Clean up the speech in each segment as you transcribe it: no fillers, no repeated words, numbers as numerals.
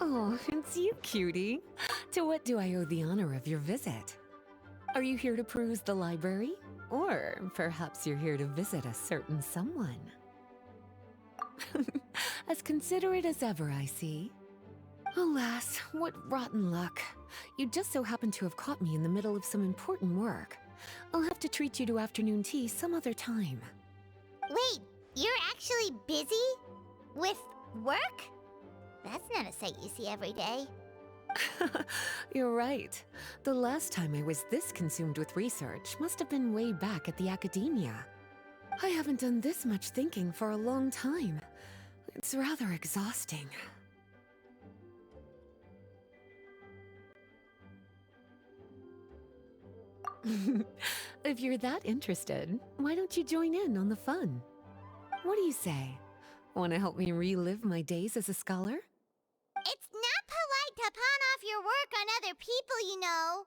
Oh, it's you, cutie. To what do I owe the honor of your visit? Are you here to peruse the library? Or perhaps you're here to visit a certain someone? As considerate as ever, I see. Alas, what rotten luck. You just so happen to have caught me in the middle of some important work. I'll have to treat you to afternoon tea some other time. Wait, you're actually busy? With work? That's not a sight you see every day. You're right. The last time I was this consumed with research must have been way back at the academia. I haven't done this much thinking for a long time. It's rather exhausting. If you're that interested, why don't you join in on the fun? What do you say? Want to help me relive my days as a scholar? It's not polite to pawn off your work on other people, you know.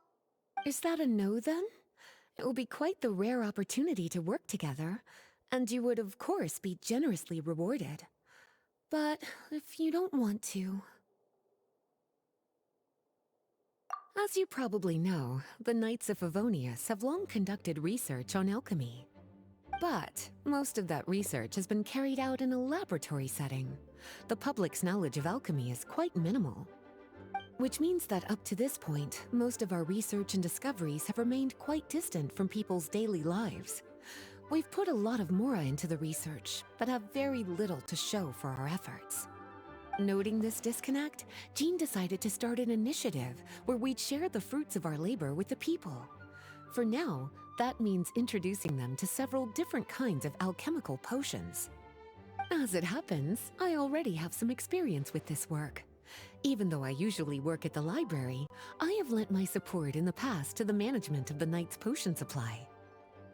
Is that a no, then? It will be quite the rare opportunity to work together, and you would, of course, be generously rewarded. But if you don't want to... As you probably know, the Knights of Favonius have long conducted research on alchemy. But most of that research has been carried out in a laboratory setting. The public's knowledge of alchemy is quite minimal. Which means that up to this point, most of our research and discoveries have remained quite distant from people's daily lives. We've put a lot of Mora into the research, but have very little to show for our efforts. Noting this disconnect, Jean decided to start an initiative where we'd share the fruits of our labor with the people. For now, that means introducing them to several different kinds of alchemical potions. As it happens, I already have some experience with this work. Even though I usually work at the library, I have lent my support in the past to the management of the Knight's potion supply.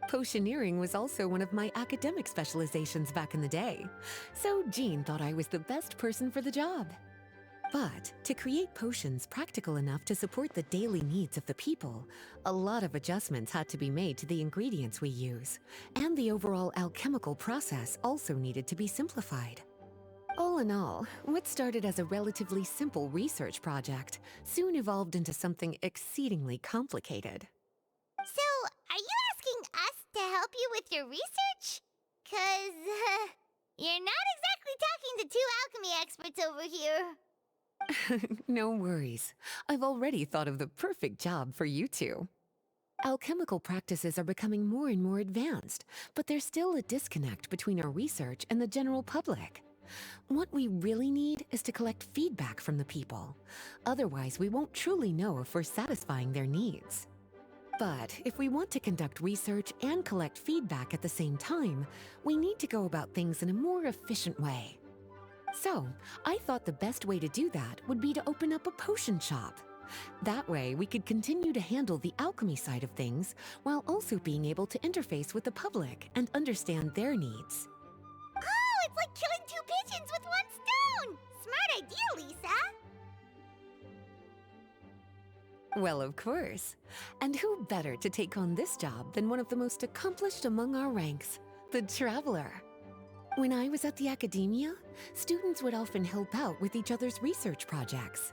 Potioneering was also one of my academic specializations back in the day, so Jean thought I was the best person for the job. But to create potions practical enough to support the daily needs of the people, a lot of adjustments had to be made to the ingredients we use, and the overall alchemical process also needed to be simplified. All in all, what started as a relatively simple research project soon evolved into something exceedingly complicated. So, are you asking us to help you with your research? 'Cause, you're not exactly talking to two alchemy experts over here. No worries. I've already thought of the perfect job for you two. Alchemical practices are becoming more and more advanced, but there's still a disconnect between our research and the general public. What we really need is to collect feedback from the people. Otherwise, we won't truly know if we're satisfying their needs. But if we want to conduct research and collect feedback at the same time, we need to go about things in a more efficient way. So, I thought the best way to do that would be to open up a potion shop. That way, we could continue to handle the alchemy side of things while also being able to interface with the public and understand their needs. Oh, it's like killing two pigeons with one stone! Smart idea, Lisa! Well, of course. And who better to take on this job than one of the most accomplished among our ranks, the Traveler? When I was at the academia, students would often help out with each other's research projects.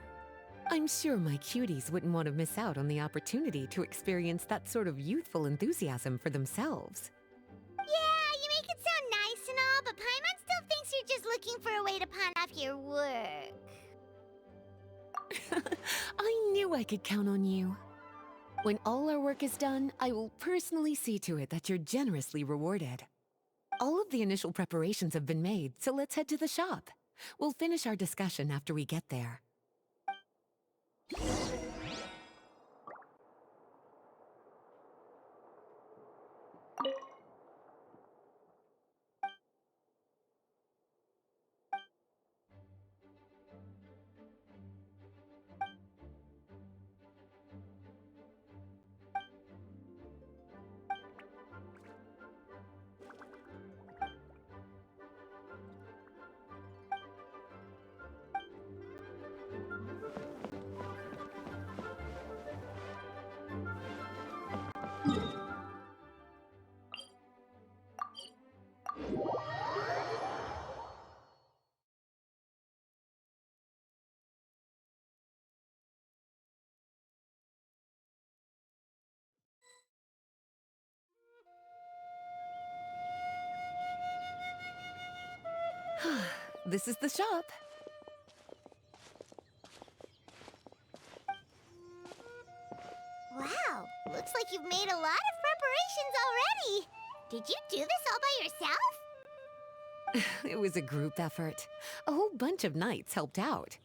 I'm sure my cuties wouldn't want to miss out on the opportunity to experience that sort of youthful enthusiasm for themselves. Yeah, you make it sound nice and all, but Paimon still thinks you're just looking for a way to pawn off your work. I knew I could count on you. When all our work is done, I will personally see to it that you're generously rewarded. All of the initial preparations have been made, so let's head to the shop. We'll finish our discussion after we get there. This is the shop. Wow, looks like you've made a lot of preparations already. Did you do this all by yourself? It was a group effort. A whole bunch of knights helped out.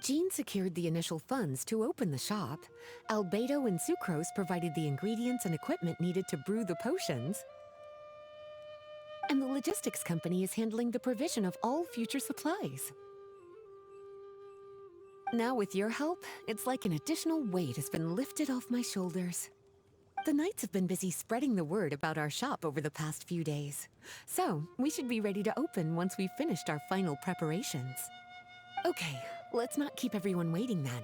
Jean secured the initial funds to open the shop. Albedo and Sucrose provided the ingredients and equipment needed to brew the potions. And the logistics company is handling the provision of all future supplies. Now with your help, it's like an additional weight has been lifted off my shoulders. The knights have been busy spreading the word about our shop over the past few days. So, we should be ready to open once we've finished our final preparations. Okay, let's not keep everyone waiting then.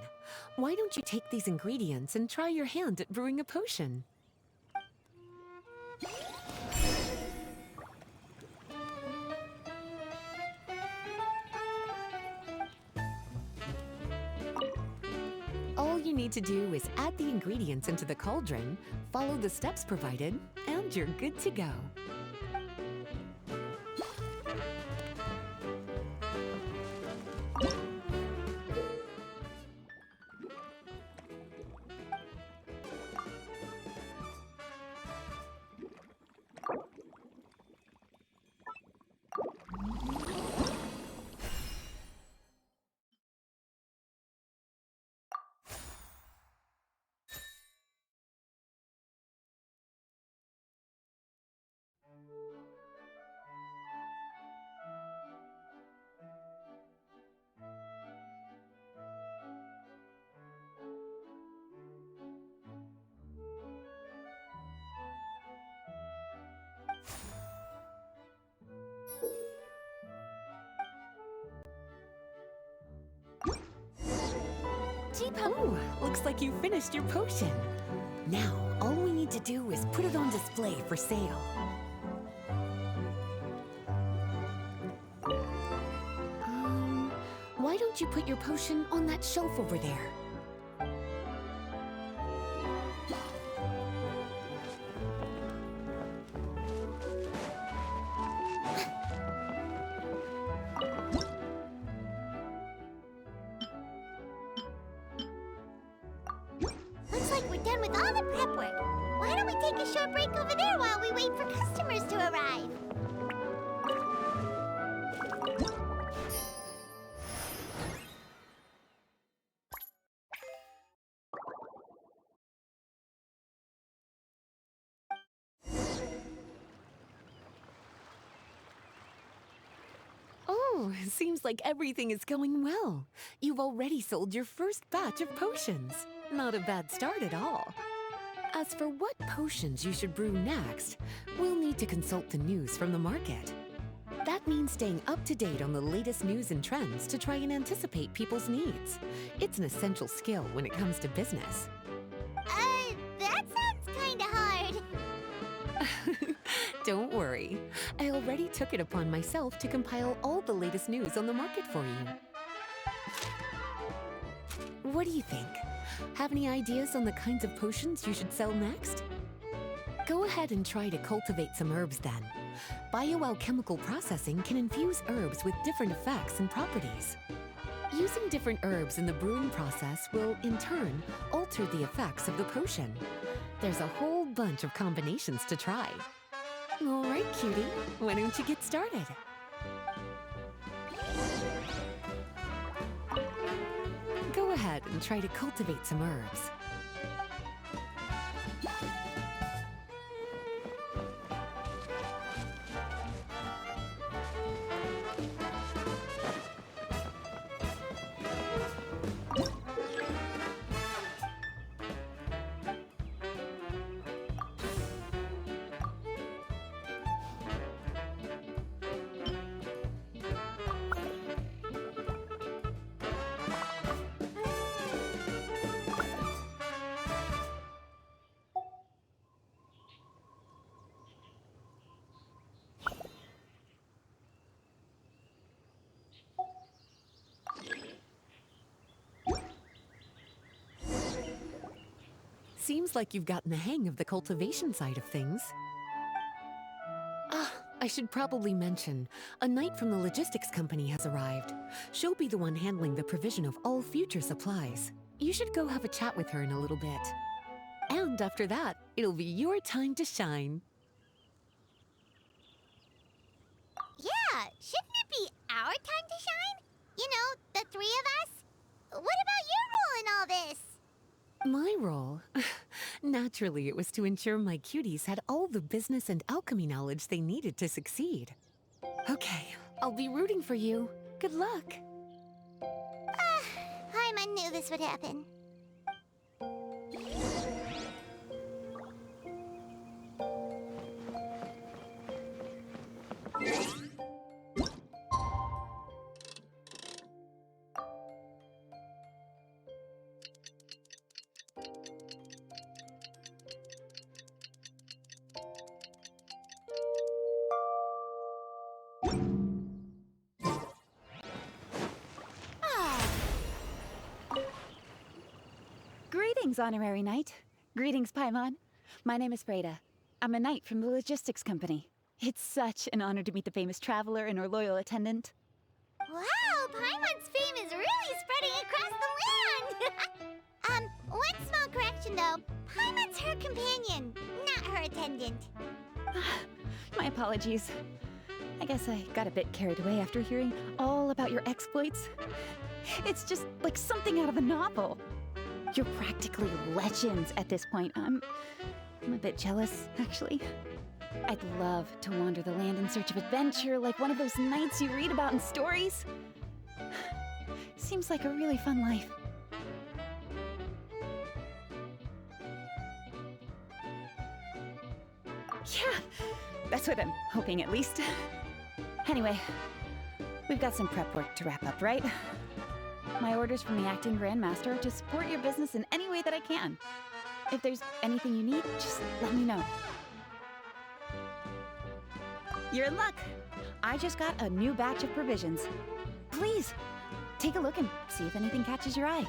Why don't you take these ingredients and try your hand at brewing a potion? All you need to do is add the ingredients into the cauldron, follow the steps provided, and you're good to go. Oh, looks like you finished your potion. Now, all we need to do is put it on display for sale. Why don't you put your potion on that shelf over there? Looks like we're done with all the prep work. Why don't we take a short break over there while we wait for customers to arrive? Oh, seems like everything is going well. You've already sold your first batch of potions. Not a bad start at all. As for what potions you should brew next, we'll need to consult the news from the market. That means staying up to date on the latest news and trends to try and anticipate people's needs. It's an essential skill when it comes to business. That sounds kinda hard. Don't worry. I already took it upon myself to compile all the latest news on the market for you. What do you think? Have any ideas on the kinds of potions you should sell next? Go ahead and try to cultivate some herbs then. Bioalchemical processing can infuse herbs with different effects and properties. Using different herbs in the brewing process will, in turn, alter the effects of the potion. There's a whole bunch of combinations to try. All right, cutie, why don't you get started? Go ahead and try to cultivate some herbs. Seems like you've gotten the hang of the cultivation side of things. Ah, I should probably mention, a knight from the logistics company has arrived. She'll be the one handling the provision of all future supplies. You should go have a chat with her in a little bit. And after that, it'll be your time to shine. Yeah, shouldn't it be our time to shine? You know, the three of us? What about your role in all this? My role? Naturally, it was to ensure my cuties had all the business and alchemy knowledge they needed to succeed. Okay, I'll be rooting for you. Good luck. Paimon knew this would happen. Greetings, Honorary Knight. Greetings, Paimon. My name is Freda. I'm a knight from the logistics company. It's such an honor to meet the famous traveler and her loyal attendant. Wow, Paimon's fame is really spreading across the land! One small correction though. Paimon's her companion, not her attendant. My apologies. I guess I got a bit carried away after hearing all about your exploits. It's just like something out of a novel. You're practically legends at this point. I'm a bit jealous, actually. I'd love to wander the land in search of adventure like one of those knights you read about in stories. Seems like a really fun life. Yeah, that's what I'm hoping at least. Anyway, we've got some prep work to wrap up, right? My orders from the acting Grandmaster are to support your business in any way that I can. If there's anything you need, just let me know. You're in luck. I just got a new batch of provisions. Please, take a look and see if anything catches your eye.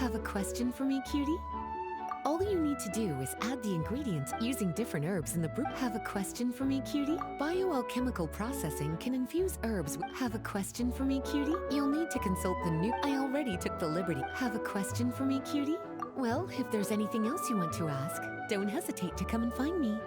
Have a question for me, cutie? All you need to do is add the ingredients using different herbs in the brew. Have a question for me, cutie? Bioalchemical processing can infuse herbs. Have a question for me, cutie? You'll need to consult the new. I already took the liberty. Have a question for me, cutie? Well, if there's anything else you want to ask, don't hesitate to come and find me.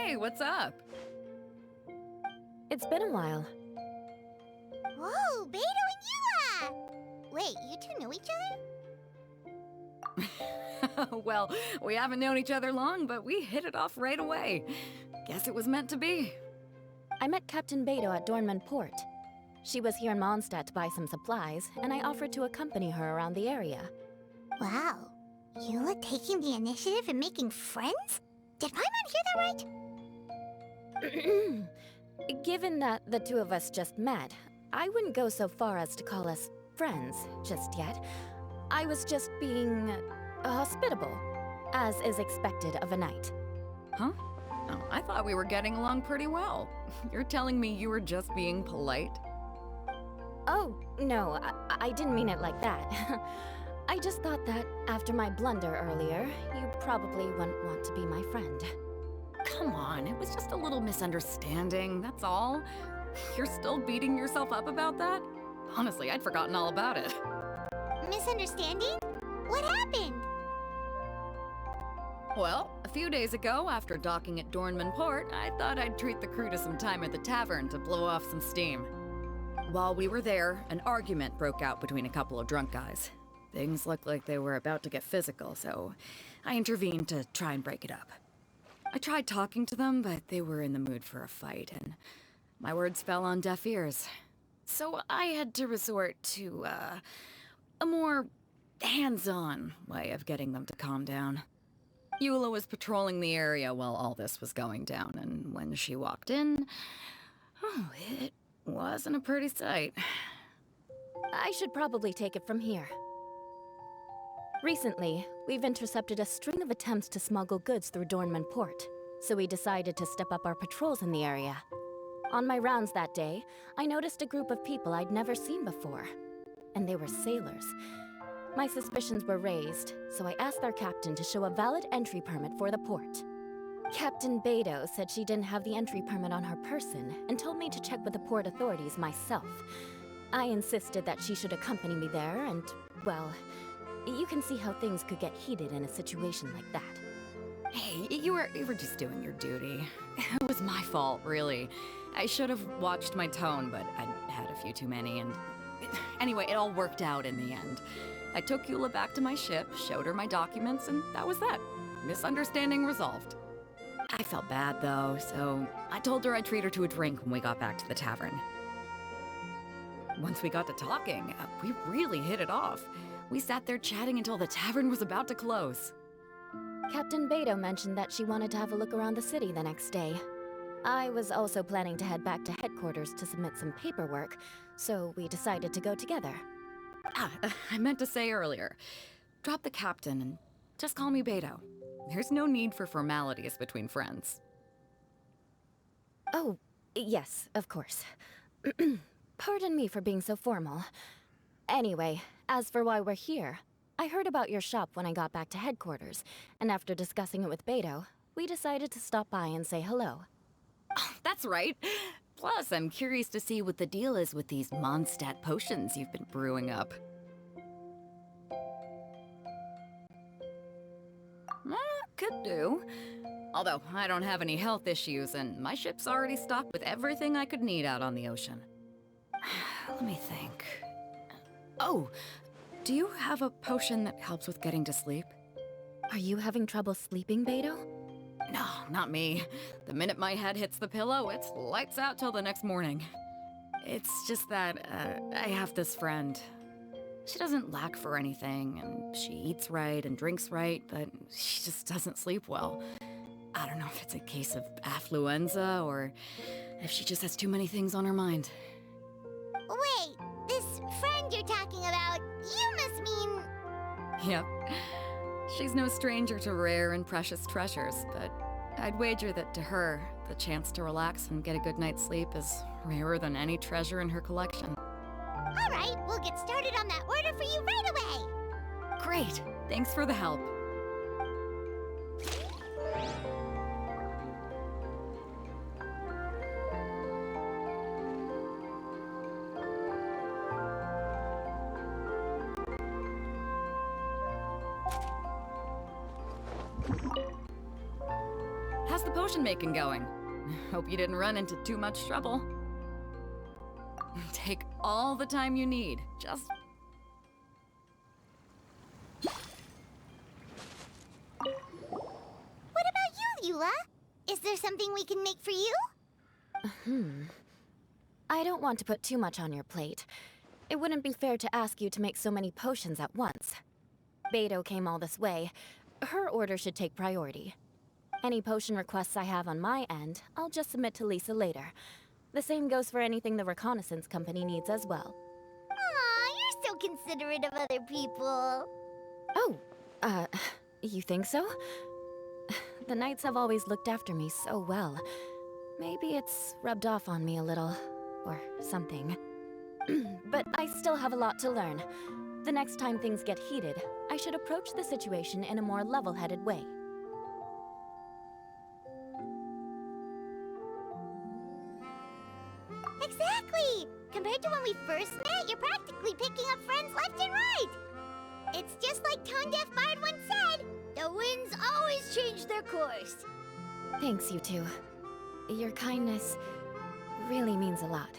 Hey, what's up? It's been a while. Whoa, Beto and Eula! Wait, you two know each other? Well, we haven't known each other long, but we hit it off right away. Guess it was meant to be. I met Captain Beto at Dornman Port. She was here in Mondstadt to buy some supplies, and I offered to accompany her around the area. Wow. Eula taking the initiative and making friends? Did Paimon hear that right? Given that the two of us just met, I wouldn't go so far as to call us friends just yet. I was just being hospitable, as is expected of a knight. Huh? Oh, I thought we were getting along pretty well. You're telling me you were just being polite? Oh, no, I didn't mean it like that. I just thought that after my blunder earlier, you probably wouldn't want to be my friend. Come on, it was just a little misunderstanding, that's all. You're still beating yourself up about that? Honestly, I'd forgotten all about it. Misunderstanding? What happened? Well, a few days ago, after docking at Dornman Port, I thought I'd treat the crew to some time at the tavern to blow off some steam. While we were there, an argument broke out between a couple of drunk guys. Things looked like they were about to get physical, so I intervened to try and break it up. I tried talking to them, but they were in the mood for a fight, and my words fell on deaf ears. So I had to resort to, a more hands-on way of getting them to calm down. Eula was patrolling the area while all this was going down, and when she walked in, oh, it wasn't a pretty sight. I should probably take it from here. Recently, we've intercepted a string of attempts to smuggle goods through Dornman Port, so we decided to step up our patrols in the area. On my rounds that day, I noticed a group of people I'd never seen before, and they were sailors. My suspicions were raised, so I asked their captain to show a valid entry permit for the port. Captain Beto said she didn't have the entry permit on her person and told me to check with the port authorities myself. I insisted that she should accompany me there, and, well, you can see how things could get heated in a situation like that. Hey, you were just doing your duty. It was my fault, really. I should have watched my tone, but I'd had a few too many, and anyway, it all worked out in the end. I took Eula back to my ship, showed her my documents, and that was that. Misunderstanding resolved. I felt bad, though, so I told her I'd treat her to a drink when we got back to the tavern. Once we got to talking, we really hit it off. We sat there chatting until the tavern was about to close. Captain Beto mentioned that she wanted to have a look around the city the next day. I was also planning to head back to headquarters to submit some paperwork, so we decided to go together. I meant to say earlier, drop the captain and just call me Beto. There's no need for formalities between friends. Oh, yes, of course. Pardon me for being so formal. Anyway, as for why we're here, I heard about your shop when I got back to headquarters, and after discussing it with Beto, we decided to stop by and say hello. Oh, that's right. Plus, I'm curious to see what the deal is with these Mondstadt potions you've been brewing up. Could do. Although, I don't have any health issues, and my ship's already stocked with everything I could need out on the ocean. Let me think. Oh, do you have a potion that helps with getting to sleep? Are you having trouble sleeping, Beto? No, not me. The minute my head hits the pillow, it's lights out till the next morning. It's just that, I have this friend. She doesn't lack for anything, and she eats right and drinks right, but she just doesn't sleep well. I don't know if it's a case of affluenza, or if she just has too many things on her mind. Wait, this friend you're talking about, you must mean... Yep. She's no stranger to rare and precious treasures, but I'd wager that to her, the chance to relax and get a good night's sleep is rarer than any treasure in her collection. All right, we'll get started on that order for you right away. Great! Thanks for the help. How's the potion making going? Hope you didn't run into too much trouble. Take all the time you need. Just... What about you, Eula? Is there something we can make for you? I don't want to put too much on your plate. It wouldn't be fair to ask you to make so many potions at once. Beidou came all this way. Her order should take priority. Any potion requests I have on my end, I'll just submit to Lisa later. The same goes for anything the reconnaissance company needs as well. Aw, you're so considerate of other people. Oh, you think so? The Knights have always looked after me so well. Maybe it's rubbed off on me a little, or something. But I still have a lot to learn. The next time things get heated, I should approach the situation in a more level-headed way. Exactly! Compared to when we first met, you're practically picking up friends left and right! It's just like Tone Deaf Bard once said, the winds always change their course. Thanks, you two. Your kindness really means a lot.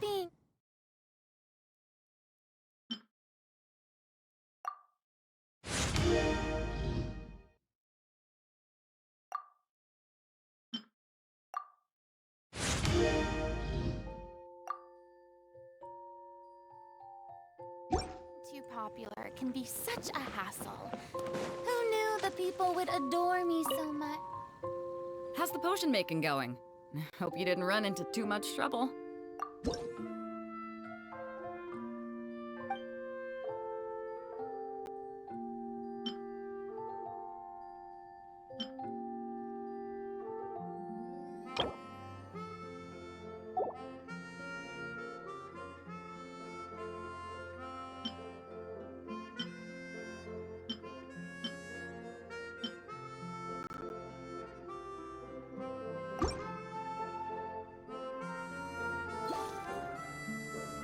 Being... Too popular can be such a hassle. Who knew the people would adore me so much? How's the potion making going? Hope you didn't run into too much trouble.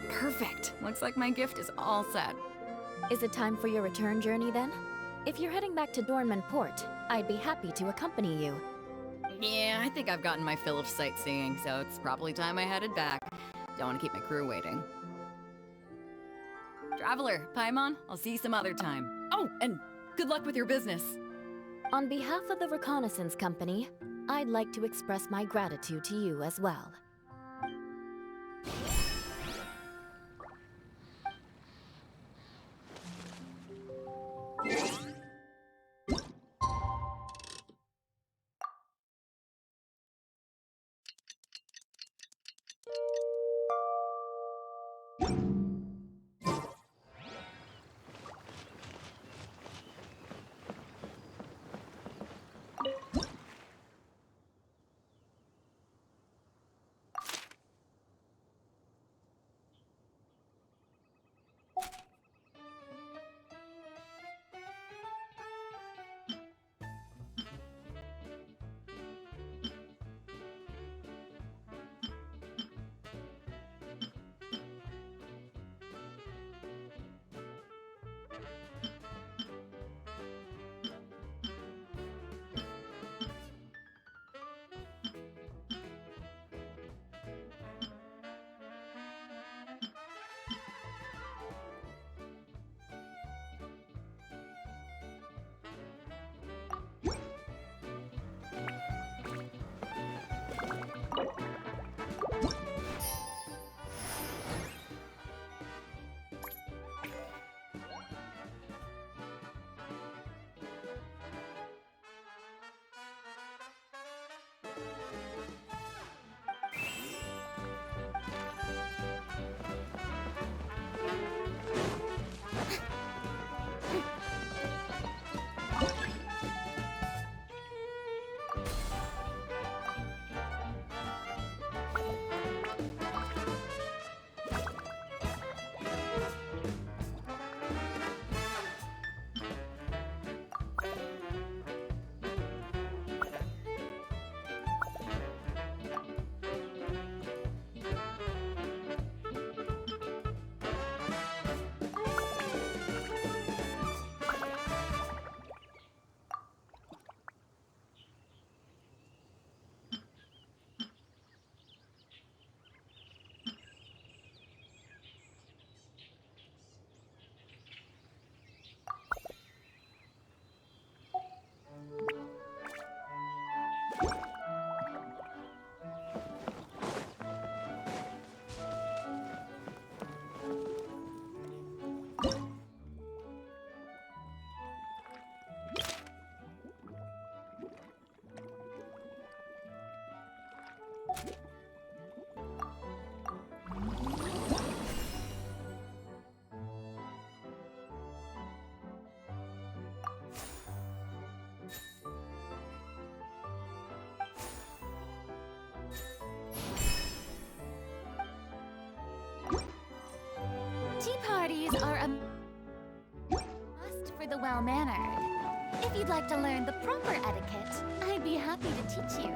Perfect. Looks like my gift is all set. Is it time for your return journey then? If you're heading back to Dornman Port, I'd be happy to accompany you. Yeah, I think I've gotten my fill of sightseeing, so it's probably time I headed back. Don't want to keep my crew waiting. Traveler, Paimon, I'll see you some other time. Oh, and good luck with your business. On behalf of the reconnaissance company, I'd like to express my gratitude to you as well. Apologies are a must for the well-mannered. If you'd like to learn the proper etiquette, I'd be happy to teach you.